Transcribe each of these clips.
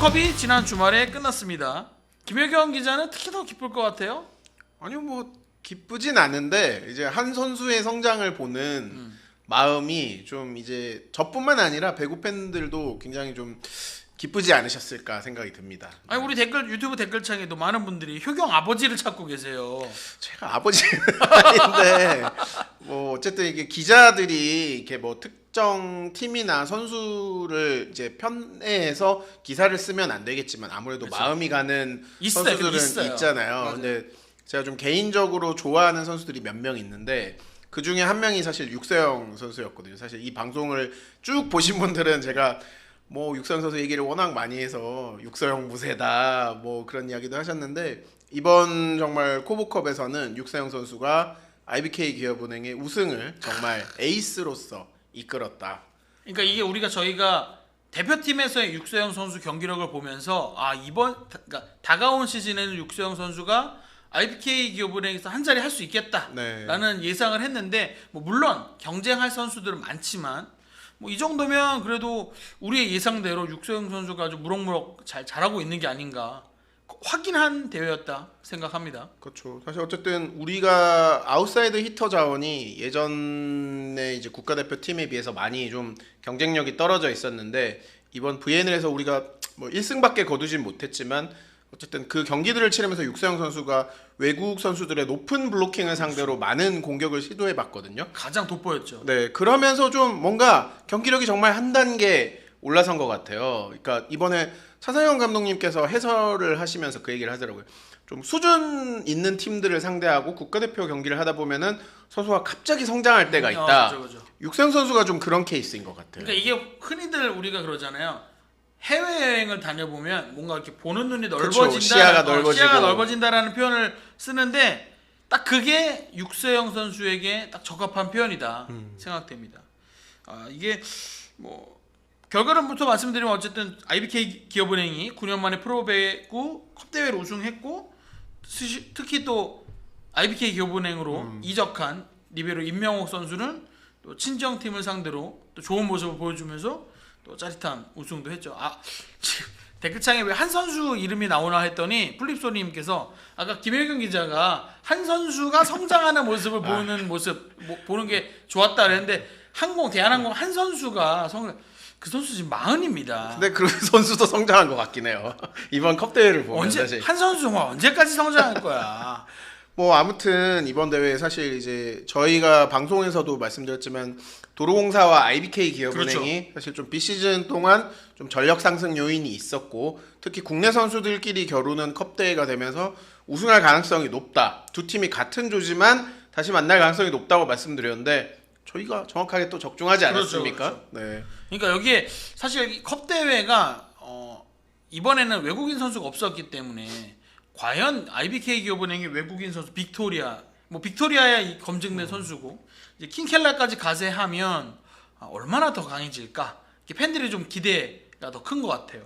월드컵이 지난 주말에 끝났습니다. 김혜경 기자는 특히 더 기쁠 것 같아요. 아니요, 뭐 기쁘진 않은데 이제 한 선수의 성장을 보는 마음이 좀 이제 저뿐만 아니라 배구 팬들도 굉장히 좀 기쁘지 않으셨을까 생각이 듭니다. 아니 우리 유튜브 댓글창에도 많은 분들이 효경 아버지를 찾고 계세요. 제가 아버지는 아닌데 뭐 어쨌든 이게 기자들이 이렇게 뭐 특정 팀이나 선수를 이제 편애해서 기사를 쓰면 안 되겠지만 아무래도 그렇죠. 마음이 가는 있어요. 선수들은 있어요. 있잖아요. 맞아요. 근데 제가 좀 개인적으로 좋아하는 선수들이 몇 명 있는데 그 중에 한 명이 사실 육세영 선수였거든요. 사실 이 방송을 쭉 보신 분들은 제가 뭐 육세영 선수 얘기를 워낙 많이 해서 육세영 무쇠다 뭐 그런 이야기도 하셨는데 이번 정말 코보컵에서는 육세영 선수가 IBK 기업은행의 우승을 정말 에이스로서 이끌었다. 그러니까 이게 저희가 대표팀에서의 육세영 선수 경기력을 보면서 그러니까 다가온 시즌에는 육세영 선수가 IBK 기업은행에서 한 자리 할 수 있겠다라는 예상을 했는데 뭐 물론 경쟁할 선수들은 많지만 뭐 이 정도면 그래도 우리의 예상대로 육세영 선수가 아주 무럭무럭 잘하고 있는 게 아닌가 확인한 대회였다 생각합니다. 그렇죠. 사실 어쨌든 우리가 아웃사이드 히터 자원이 예전에 이제 국가대표 팀에 비해서 많이 좀 경쟁력이 떨어져 있었는데 이번 VNL에서 우리가 뭐 1승밖에 거두진 못했지만 어쨌든 그 경기들을 치르면서 육세영 선수가 외국 선수들의 높은 블로킹을 상대로 많은 공격을 시도해 봤거든요. 가장 돋보였죠. 네, 그러면서 좀 뭔가 경기력이 정말 한 단계 올라선 것 같아요. 그러니까 이번에 차상현 감독님께서 해설을 하시면서 그 얘기를 하더라고요. 좀 수준 있는 팀들을 상대하고 국가대표 경기를 하다 보면은 선수가 갑자기 성장할 때가 있다. 그렇죠. 육세영 선수가 좀 그런 케이스인 것 같아요. 그러니까 이게 흔히들 우리가 그러잖아요. 해외여행을 다녀보면 뭔가 이렇게 보는 눈이 넓어진다, 시야가 넓어지고. 시야가 넓어진다라는 표현을 쓰는데 딱 그게 육세영 선수에게 딱 적합한 표현이다 생각됩니다. 이게 뭐 결과론부터 말씀드리면 어쨌든 IBK 기업은행이 9년 만에 프로배구 컵대회를 우승했고 특히 또 IBK 기업은행으로 이적한 리베로 임명옥 선수는 또 친정팀을 상대로 또 좋은 모습을 보여주면서 또 짜릿한 우승도 했죠. 댓글창에 왜 한 선수 이름이 나오나 했더니 플립소님께서 아까 김혜경 기자가 한 선수가 성장하는 모습을 보는 게 좋았다 그랬는데 대한항공 한 선수가 그 선수 지금 40입니다. 근데 그 선수도 성장한 것 같긴 해요. 이번 컵 대회를 보면 사실. 한 선수 정말 언제까지 성장할 거야? 뭐 아무튼 이번 대회 사실 이제 저희가 방송에서도 말씀드렸지만 도로공사와 IBK 기업은행이 그렇죠. 사실 좀 비시즌 동안 좀 전력 상승 요인이 있었고 특히 국내 선수들끼리 겨루는 컵 대회가 되면서 우승할 가능성이 높다. 두 팀이 같은 조지만 다시 만날 가능성이 높다고 말씀드렸는데 저희가 정확하게 또 적중하지 않았습니까? 그렇죠. 네. 그러니까 여기에 사실 컵 대회가 이번에는 외국인 선수가 없었기 때문에 과연 IBK 기업은행이 외국인 선수 빅토리아야 검증된 선수고 이제 킹켈라까지 가세하면 얼마나 더 강해질까? 팬들이 좀 기대가 더 큰 것 같아요.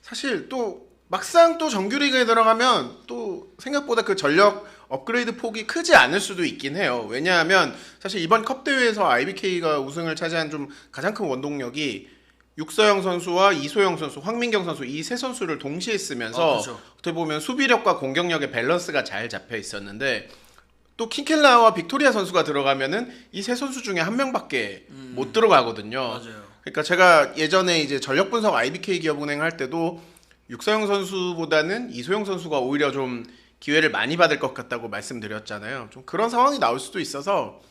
사실 또 막상 또 정규리그에 들어가면 또 생각보다 그 전력 업그레이드 폭이 크지 않을 수도 있긴 해요. 왜냐하면 사실 이번 컵 대회에서 IBK가 우승을 차지한 좀 가장 큰 원동력이 육서영 선수와 이소영 선수, 황민경 선수 이 세 선수를 동시에 쓰면서 그렇죠. 어떻게 보면 수비력과 공격력의 밸런스가 잘 잡혀 있었는데 또 킹켈라와 빅토리아 선수가 들어가면은 이 세 선수 중에 한 명밖에 못 들어가거든요. 맞아요. 그러니까 제가 예전에 이제 전력 분석 IBK 기업은행 할 때도 육서영 선수보다는 이소영 선수가 오히려 좀 기회를 많이 받을 것 같다고 말씀드렸잖아요. 좀 그런 상황이 나올 수도 있어서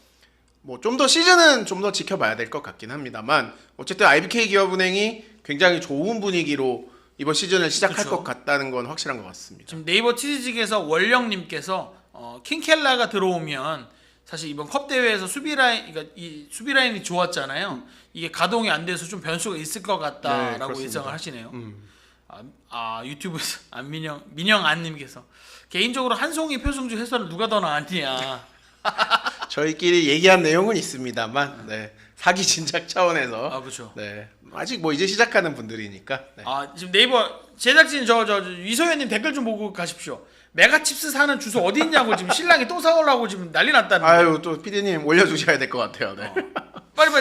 뭐 좀 더 시즌은 좀 더 지켜봐야 될 것 같긴 합니다만 어쨌든 IBK 기업은행이 굉장히 좋은 분위기로 이번 시즌을 시작할 그쵸. 것 같다는 건 확실한 것 같습니다. 지금 네이버 치즈직에서 월령님께서 킹켈라가 들어오면 사실 이번 컵 대회에서 그러니까 이 수비 라인이 좋았잖아요. 이게 가동이 안 돼서 좀 변수가 있을 것 같다라고 네, 예상을 하시네요. 유튜브에서 민영 안님께서 개인적으로 한송이 표승주 해설을 누가 더 나았냐. 저희끼리 얘기한 내용은 있습니다만 네. 사기 진작 차원에서 그렇죠. 네. 아직 뭐 이제 시작하는 분들이니까 네. 지금 네이버 제작진 저 이소연님 댓글 좀 보고 가십시오. 메가칩스 사는 주소 어디 있냐고 지금 신랑이 또 사오려고 지금 난리 났다는데. 아유 또 PD님 올려주셔야 될 것 같아요. 네. 빨리.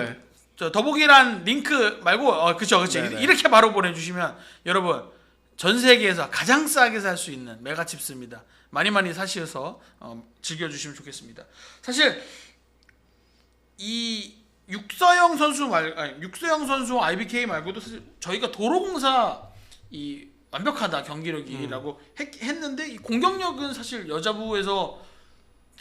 네. 저 더보기란 링크 말고 그쵸 네네. 이렇게 바로 보내주시면 여러분 전 세계에서 가장 싸게 살 수 있는 메가칩스입니다. 많이 사셔서 즐겨주시면 좋겠습니다. 사실 이 육서영 선수 육서영 선수 IBK 말고도 사실 저희가 도로공사 이 완벽하다 경기력이라고 했는데 이 공격력은 사실 여자부에서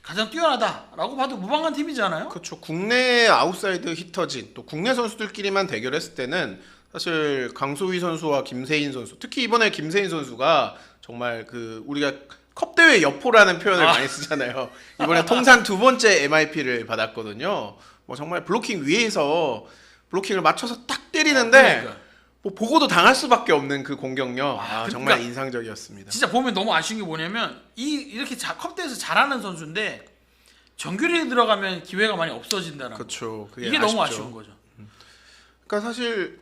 가장 뛰어나다라고 봐도 무방한 팀이잖아요. 그렇죠. 국내 아웃사이드 히터진 또 국내 선수들끼리만 대결했을 때는 사실 강소희 선수와 김세인 선수, 특히 이번에 김세인 선수가 정말 그 우리가 컵 대회 여포라는 표현을 많이 쓰잖아요. 이번에 통산 2번째 MIP를 받았거든요. 뭐 정말 블로킹 위에서 블로킹을 맞춰서 딱 때리는데 그러니까. 뭐 보고도 당할 수밖에 없는 그 공격력. 그러니까 정말 인상적이었습니다. 진짜 보면 너무 아쉬운 게 뭐냐면 이렇게 컵대에서 잘하는 선수인데 정규리에 들어가면 기회가 많이 없어진다는 그렇죠. 거. 이게 너무 아쉬운 거죠. 그러니까 사실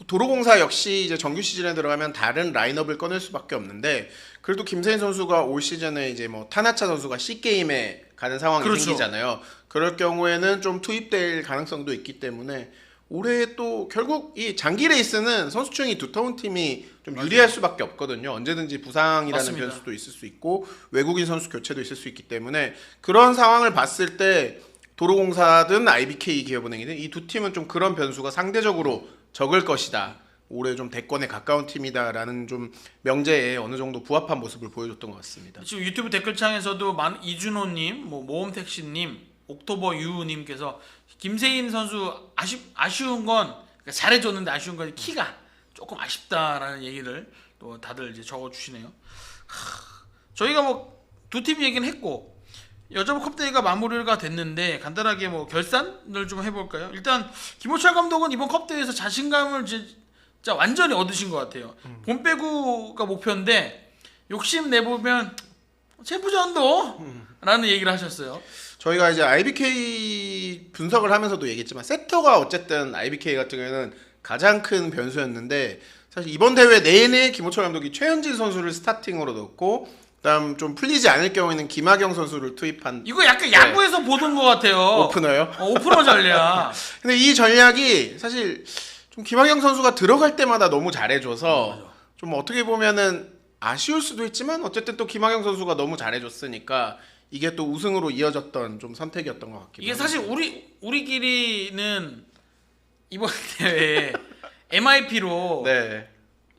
도로공사 역시 이제 정규 시즌에 들어가면 다른 라인업을 꺼낼 수밖에 없는데 그래도 김세인 선수가 올 시즌에 이제 뭐 타나차 선수가 C 게임에 가는 상황이 그렇죠. 생기잖아요. 그럴 경우에는 좀 투입될 가능성도 있기 때문에 올해 또 결국 이 장기 레이스는 선수층이 두터운 팀이 좀 유리할 수밖에 없거든요. 언제든지 부상이라는 맞습니다. 변수도 있을 수 있고 외국인 선수 교체도 있을 수 있기 때문에 그런 상황을 봤을 때 도로공사든 IBK 기업은행이든 이 두 팀은 좀 그런 변수가 상대적으로 적을 것이다. 올해 좀 대권에 가까운 팀이다라는 좀 명제에 어느 정도 부합한 모습을 보여줬던 것 같습니다. 지금 유튜브 댓글창에서도 이준호님, 뭐 모험택시님, 옥토버 유님께서 김세인 선수 아쉬운 건 그러니까 잘해줬는데 아쉬운 건 키가 조금 아쉽다라는 얘기를 또 다들 이제 적어주시네요. 저희가 뭐 두 팀 얘기는 했고 여자부 컵대회가 마무리가 됐는데 간단하게 뭐 결산을 좀 해볼까요? 일단 김호철 감독은 이번 컵대회에서 자신감을 진짜 완전히 얻으신 것 같아요. 본 빼구가 목표인데 욕심 내보면 챔프전도 라는 얘기를 하셨어요. 저희가 이제 IBK 분석을 하면서도 얘기했지만 세터가 어쨌든 IBK 같은 경우에는 가장 큰 변수였는데 사실 이번 대회 내내 김호철 감독이 최현진 선수를 스타팅으로 넣고 그다음 좀 풀리지 않을 경우에는 김하경 선수를 투입한 이거 약간 야구에서 보던 것 같아요. 오프너요. 오프너 전략. 근데 이 전략이 사실 좀 김하경 선수가 들어갈 때마다 너무 잘해줘서 좀 어떻게 보면은 아쉬울 수도 있지만 어쨌든 또 김하경 선수가 너무 잘해줬으니까 이게 또 우승으로 이어졌던 좀 선택이었던 것 같기도 이게 합니다. 사실 우리끼리는 이번 대회 MIP로 네.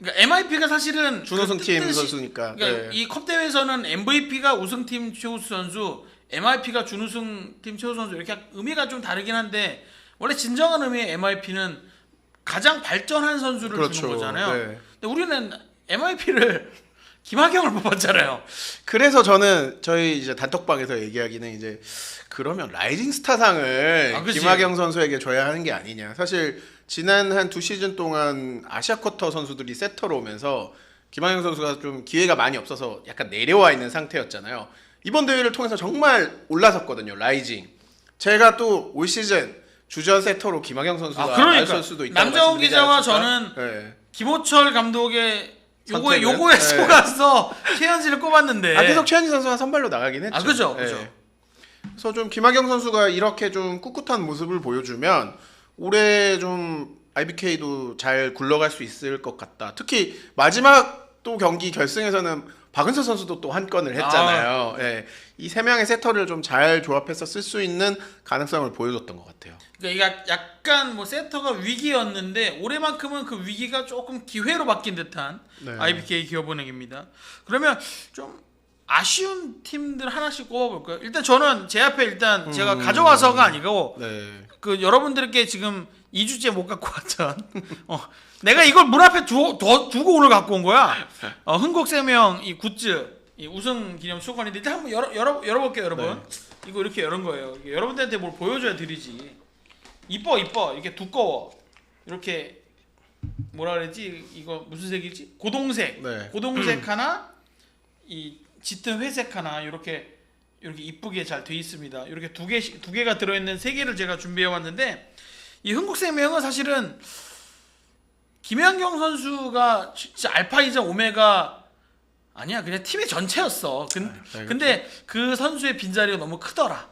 그러니까 MIP가 사실은 준우승 그 팀 뜻이- 선수니까. 그러니까 네. 이 컵 대회에서는 MVP가 우승팀 최우수 선수, MIP가 준우승팀 최우수 선수 이렇게 의미가 좀 다르긴 한데 원래 진정한 의미의 MIP는 가장 발전한 선수를 그렇죠. 주는 거잖아요. 네. 근데 우리는 MIP를 김하경을 뽑았잖아요. 그래서 저는 저희 이제 단톡방에서 얘기하기는 이제 그러면 라이징 스타상을 그치. 김하경 선수에게 줘야 하는 게 아니냐. 사실 지난 한 2시즌 동안 아시아 쿼터 선수들이 세터로 오면서 김하경 선수가 좀 기회가 많이 없어서 약간 내려와 있는 상태였잖아요. 이번 대회를 통해서 정말 올라섰거든요. 라이징. 제가 또 올 시즌 주전 세터로 김하경 선수가 나설 수도 있다고 남정훈 말씀드리지 기자와 않았습니까? 저는 네. 김호철 감독의 요거에 선택은? 네. 속아서 최현진을 꼽았는데. 계속 최현진 선수가 선발로 나가긴 했죠. 그죠. 그래서 좀 김하경 선수가 이렇게 좀 꿋꿋한 모습을 보여주면 올해 좀 IBK도 잘 굴러갈 수 있을 것 같다. 특히 마지막 또 경기 결승에서는 박은서 선수도 또 한 건을 했잖아요. 이 세 명의 세터를 좀 잘 조합해서 쓸 수 있는 가능성을 보여줬던 것 같아요. 그러니까 이게 약간 뭐 세터가 위기였는데 올해만큼은 그 위기가 조금 기회로 바뀐 듯한 네. IBK 기업은행입니다. 그러면 좀 아쉬운 팀들 하나씩 꼽아볼까요? 일단 저는 제 앞에 일단 제가 가져와서가 아니고 네. 그 여러분들께 지금 2주째 못 갖고 왔던 내가 이걸 문 앞에 두고 오늘 갖고 온 거야. 흥국생명 이 굿즈 이 우승 기념 수건인데 일단 한번 열어볼게요, 여러분. 네. 이거 이렇게 열은 거예요. 이게 여러분들한테 뭘 보여줘야 드리지. 이뻐 이렇게 두꺼워. 이렇게 뭐라 그랬지? 이거 무슨 색이지? 고동색. 네. 고동색 하나, 이 짙은 회색 하나 이렇게 이쁘게 잘 돼 있습니다. 이렇게 두 개가 들어있는 세 개를 제가 준비해 왔는데 이 흥국생명은 사실은 김연경 선수가 진짜 알파이자 오메가 아니야 그냥 팀의 전체였어. 근데 그 선수의 빈자리가 너무 크더라.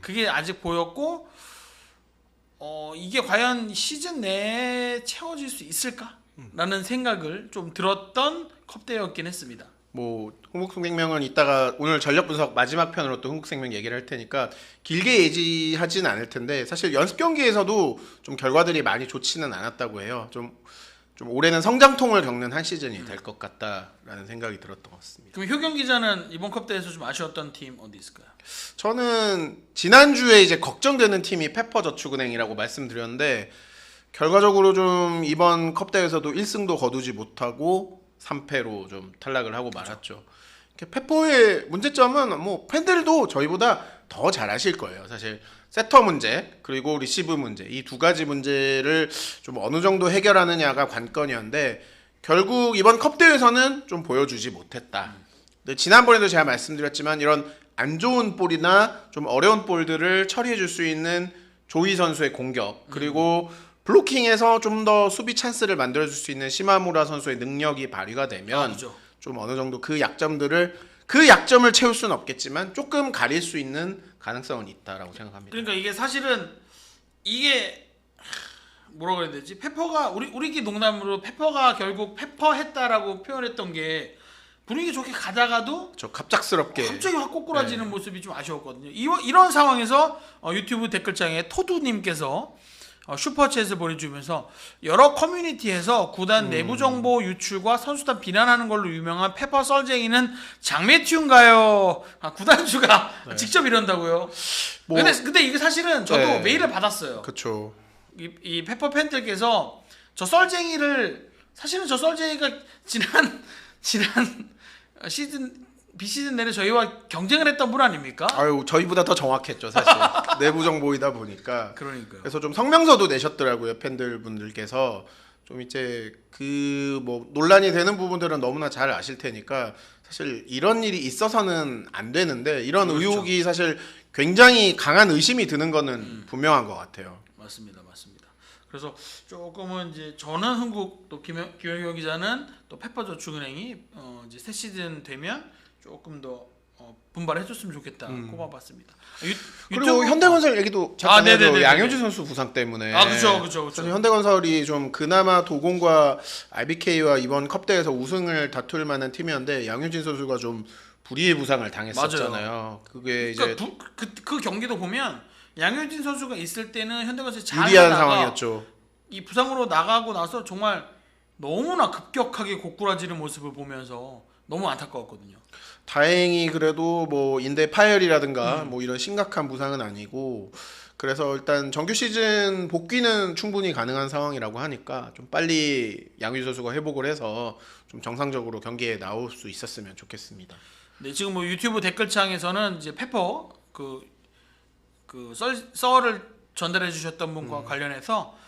그게 아직 보였고 이게 과연 시즌 내에 채워질 수 있을까라는 생각을 좀 들었던 컵대회였긴 했습니다. 뭐 흥국생명은 이따가 오늘 전력 분석 마지막 편으로 또 흥국생명 얘기를 할 테니까 길게 얘기하지는 않을 텐데 사실 연습 경기에서도 좀 결과들이 많이 좋지는 않았다고 해요. 좀 올해는 성장통을 겪는 한 시즌이 될 것 같다라는 생각이 들었던 것 같습니다. 그럼 효경 기자는 이번 컵대회에서 좀 아쉬웠던 팀 어디 있을까요? 저는 지난주에 이제 걱정되는 팀이 페퍼저축은행이라고 말씀드렸는데 결과적으로 좀 이번 컵대회에서도 1승도 거두지 못하고 3패로 좀 탈락을 하고 말았죠. 페퍼의 문제점은 뭐 팬들도 저희보다 더 잘 아실 거예요. 사실 세터 문제 그리고 리시브 문제 이 두 가지 문제를 좀 어느 정도 해결하느냐가 관건이었는데 결국 이번 컵대회에서는 좀 보여주지 못했다. 근데 지난번에도 제가 말씀드렸지만 이런 안 좋은 볼이나 좀 어려운 볼들을 처리해 줄 수 있는 조이 선수의 공격 그리고 블로킹에서 좀 더 수비 찬스를 만들어줄 수 있는 시마무라 선수의 능력이 발휘가 되면 좀 어느 정도 그 약점을 채울 수는 없겠지만 조금 가릴 수 있는 가능성은 있다라고 생각합니다. 그러니까 이게 사실은 이게 뭐라 그래야 되지? 페퍼가 우리끼리 농담으로 페퍼가 결국 페퍼했다라고 표현했던 게 분위기 좋게 가다가도 저 갑작스럽게 갑자기 확 꼬꾸라지는 모습이 좀 아쉬웠거든요. 이런 상황에서 유튜브 댓글창에 토두님께서 슈퍼챗을 보내주면서 여러 커뮤니티에서 구단 내부 정보 유출과 선수단 비난하는 걸로 유명한 페퍼 썰쟁이는 장매튜인가요? 구단주가 직접 이런다고요. 근데 이게 사실은 저도 메일을 받았어요. 그렇죠. 이 페퍼 팬들께서 저 썰쟁이가 지난 시즌 비시즌 내내 저희와 경쟁을 했던 분 아닙니까? 아유 저희보다 더 정확했죠 사실. 내부 정보이다 보니까. 그러니까요. 그래서 좀 성명서도 내셨더라고요 팬들 분들께서. 좀 이제 그 뭐 논란이 되는 부분들은 너무나 잘 아실 테니까 사실 이런 일이 있어서는 안 되는데 이런 의혹이 사실 굉장히 강한 의심이 드는 거는 분명한 것 같아요. 맞습니다. 그래서 조금은 이제 저는 흥국 또 김효경 기자는 또 페퍼저축은행이 이제 새 시즌 되면 조금 더 분발해줬으면 좋겠다 꼽아봤습니다. 그리고 현대건설 얘기도 잠깐 해도 양효지 선수 부상 때문에 그렇죠. 현대건설이 좀 그나마 도공과 RBK와 이번 컵대회에서 우승을 다툴 만한 팀이었는데 양효진 선수가 좀 불의의 부상을 당했었잖아요. 맞아요. 그게 그러니까 이제 그 경기도 보면 양효진 선수가 있을 때는 현대건설이 잘 유리한 하다가 상황이었죠. 이 부상으로 나가고 나서 정말 너무나 급격하게 고꾸라지는 모습을 보면서 너무 안타까웠거든요. 다행히 그래도 뭐 인대 파열이라든가 뭐 이런 심각한 부상은 아니고 그래서 일단 정규 시즌 복귀는 충분히 가능한 상황이라고 하니까 좀 빨리 양효지 선수가 회복을 해서 좀 정상적으로 경기에 나올 수 있었으면 좋겠습니다. 네, 지금 뭐 유튜브 댓글창에서는 이제 페퍼 그 썰을 전달해 주셨던 분과 관련해서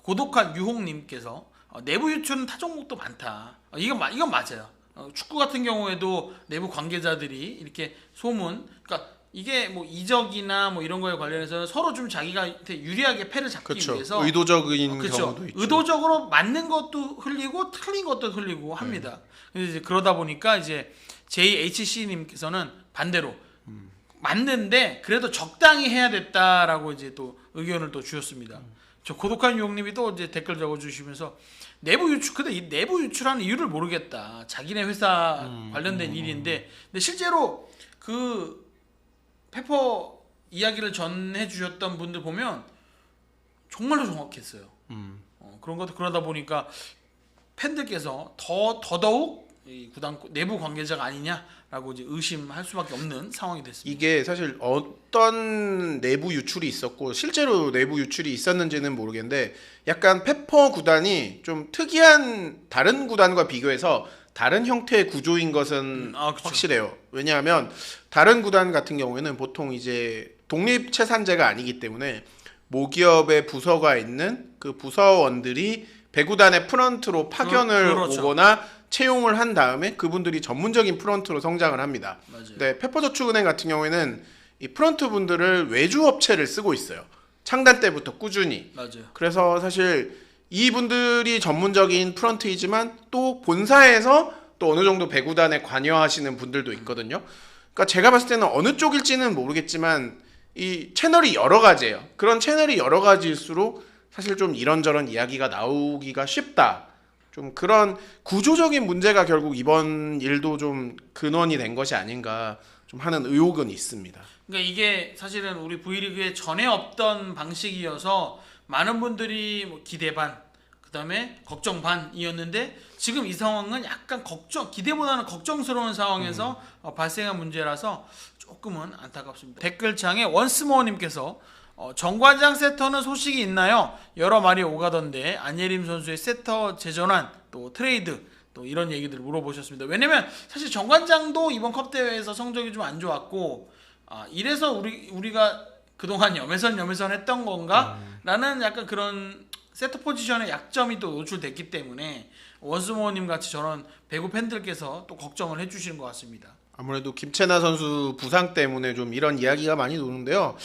고독한 유홍님께서 내부 유출은 타 종목도 많다. 이건 맞아요. 축구 같은 경우에도 내부 관계자들이 이렇게 소문, 그러니까 이게 뭐 이적이나 뭐 이런 거에 관련해서 서로 좀 자기한테 유리하게 패를 잡기 위해서 의도적인 경우도 있죠. 의도적으로 맞는 것도 흘리고 틀린 것도 흘리고 합니다. 그래서 이제 그러다 보니까 이제 JHC님께서는 반대로 맞는데 그래도 적당히 해야 됐다라고 이제 또 의견을 또 주셨습니다. 저 고독한 유형님이 또 이제 댓글 적어주시면서 근데 이 내부 유출하는 이유를 모르겠다. 자기네 회사 관련된 일인데, 근데 실제로 그 페퍼 이야기를 전해주셨던 분들 보면 정말로 정확했어요. 그러다 보니까 팬들께서 더더욱 이 구단 내부 관계자가 아니냐라고 이제 의심할 수밖에 없는 상황이 됐습니다. 이게 사실 어떤 내부 유출이 있었고 실제로 내부 유출이 있었는지는 모르겠는데 약간 페퍼 구단이 좀 특이한 다른 구단과 비교해서 다른 형태의 구조인 것은 확실해요. 왜냐하면 다른 구단 같은 경우에는 보통 이제 독립채산제가 아니기 때문에 모기업의 부서가 있는 그 부서원들이 배구단의 프런트로 파견을 오거나 채용을 한 다음에 그분들이 전문적인 프런트로 성장을 합니다. 근데 페퍼저축은행 같은 경우에는 이 프런트 분들을 외주 업체를 쓰고 있어요. 창단 때부터 꾸준히. 맞아요. 그래서 사실 이분들이 전문적인 프런트이지만 또 본사에서 또 어느 정도 배구단에 관여하시는 분들도 있거든요. 그러니까 제가 봤을 때는 어느 쪽일지는 모르겠지만 이 채널이 여러 가지예요. 그런 채널이 여러 가지일수록 사실 좀 이런저런 이야기가 나오기가 쉽다. 좀 그런 구조적인 문제가 결국 이번 일도 좀 근원이 된 것이 아닌가 좀 하는 의혹은 있습니다. 그러니까 이게 사실은 우리 V리그에 전에 없던 방식이어서 많은 분들이 뭐 기대 반, 그다음에 걱정 반이었는데 지금 이 상황은 약간 기대보다는 걱정스러운 상황에서 발생한 문제라서 조금은 안타깝습니다. 댓글창에 원스모어님께서 정관장 세터는 소식이 있나요? 여러 말이 오가던데 안예림 선수의 세터 재전환 또 트레이드 또 이런 얘기들을 물어보셨습니다. 왜냐면 사실 정관장도 이번 컵 대회에서 성적이 좀 안 좋았고 이래서 우리가 그동안 염혜선 했던 건가? 라는 약간 그런 세터 포지션의 약점이 또 노출됐기 때문에 원스모어님 같이 저런 배구 팬들께서 또 걱정을 해주시는 것 같습니다. 아무래도 김채나 선수 부상 때문에 좀 이런 이야기가 많이 도는데요.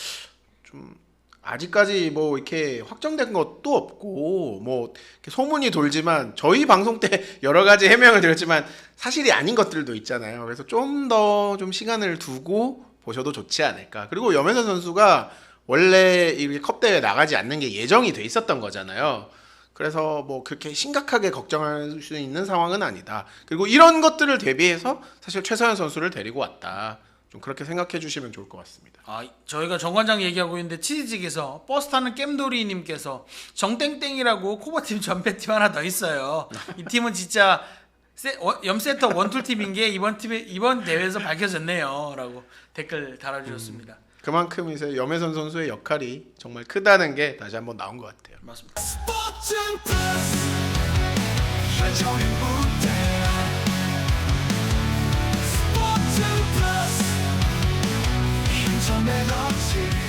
좀 아직까지 뭐 이렇게 확정된 것도 없고 뭐 이렇게 소문이 돌지만 저희 방송 때 여러 가지 해명을 드렸지만 사실이 아닌 것들도 있잖아요. 그래서 좀 더 좀 시간을 두고 보셔도 좋지 않을까. 그리고 염혜선 선수가 원래 이렇게 컵 대회 나가지 않는 게 예정이 돼 있었던 거잖아요. 그래서 뭐 그렇게 심각하게 걱정할 수 있는 상황은 아니다. 그리고 이런 것들을 대비해서 사실 최서연 선수를 데리고 왔다. 좀 그렇게 생각해 주시면 좋을 것 같습니다. 저희가 정관장 얘기하고 있는데 치즈직에서 버스 타는 겜돌이님께서 정땡땡이라고 코버팀 전배팀 하나 더 있어요. 이 팀은 진짜 염세터 원툴 팀인 게 이번 대회에서 밝혀졌네요라고 댓글 달아주셨습니다. 그만큼 이제 염혜선 선수의 역할이 정말 크다는 게 다시 한번 나온 것 같아요. 맞습니다. 스포츠 플러스 한정의 무대 스포츠 플러스 인터넷 없이